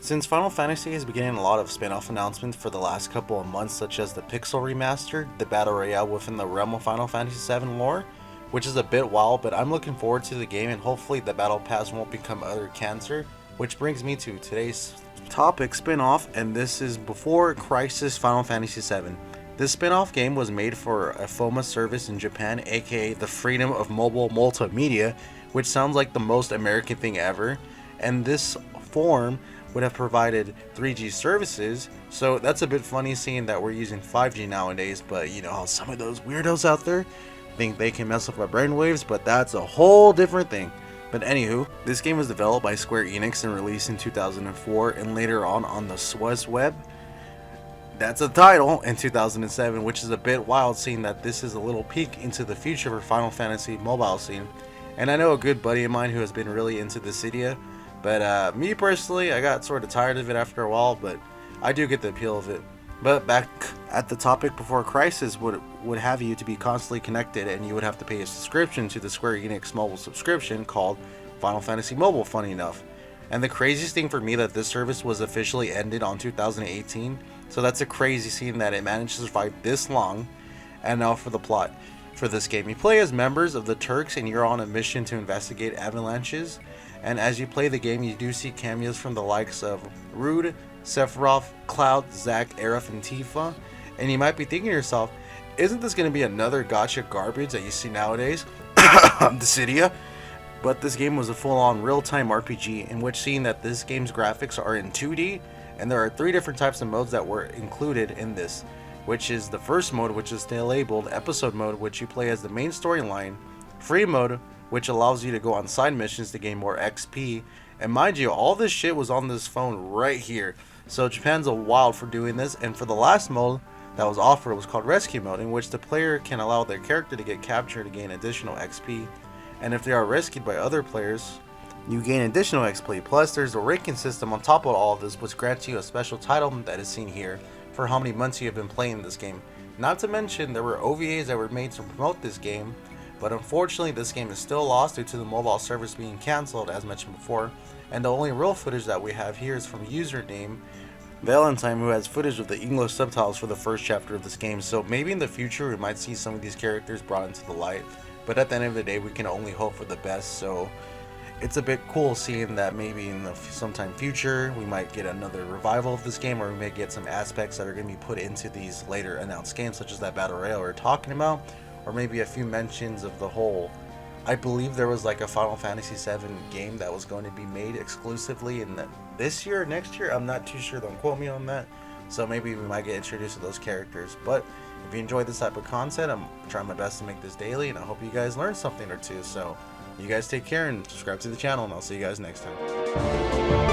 Since Final Fantasy has been getting a lot of spin-off announcements for the last couple of months, such as the Pixel Remaster, the Battle Royale within the realm of Final Fantasy VII lore, which is a bit wild, but I'm looking forward to the game and hopefully the Battle Pass won't become utter cancer, which brings me to today's topic spin-off, and this is Before Crisis Final Fantasy VII. This spin-off game was made for a FOMA service in Japan, aka the Freedom of Mobile Multimedia, which sounds like the most American thing ever, and this form would have provided 3G services, so that's a bit funny seeing that we're using 5G nowadays, but you know how some of those weirdos out there think they can mess up our brainwaves, but that's a whole different thing. But anywho, this game was developed by Square Enix and released in 2004 and later on the Swiss web. That's a title in 2007, which is a bit wild seeing that this is a little peek into the future for Final Fantasy mobile scene. And I know a good buddy of mine who has been really into Dissidia, but me personally, I got sort of tired of it after a while, but I do get the appeal of it. But back at the topic, Before Crisis would have you to be constantly connected, and you would have to pay a subscription to the Square Enix mobile subscription called Final Fantasy Mobile, funny enough. And the craziest thing for me that this service was officially ended on 2018, so that's a crazy scene that it managed to survive this long. And now for the plot for this game. You play as members of the Turks and you're on a mission to investigate avalanches. And as you play the game, you do see cameos from the likes of Rude, Sephiroth, Cloud, Zack, Aerith, and Tifa. And you might be thinking to yourself, isn't this going to be another gacha garbage that you see nowadays? Dissidia. But this game was a full-on real-time RPG in which, seeing that this game's graphics are in 2D, and there are 3 different types of modes that were included in this, which is the first mode, which is still labeled Episode Mode, which you play as the main storyline, Free Mode, which allows you to go on side missions to gain more XP, and mind you, all this shit was on this phone right here, so Japan's a wild for doing this. And for the last mode that was offered was called Rescue Mode, in which the player can allow their character to get captured to gain additional XP, and if they are rescued by other players, you gain additional XP. Plus there's a ranking system on top of all of this, which grants you a special title that is seen here for how many months you have been playing this game. Not to mention there were OVAs that were made to promote this game, but unfortunately this game is still lost due to the mobile service being cancelled, as mentioned before, and the only real footage that we have here is from username Valentine, who has footage of the English subtitles for the first chapter of this game, so maybe in the future we might see some of these characters brought into the light, but at the end of the day we can only hope for the best. So it's a bit cool seeing that maybe in the sometime future we might get another revival of this game, or we may get some aspects that are going to be put into these later announced games, such as that Battle Royale we're talking about, or maybe a few mentions of the whole. I believe there was like a Final Fantasy VII game that was going to be made exclusively in this year or next year. I'm not too sure, don't quote me on that. So maybe we might get introduced to those characters. But if you enjoy this type of content, I'm trying my best to make this daily, and I hope you guys learn something or two. So you guys take care and subscribe to the channel, and I'll see you guys next time.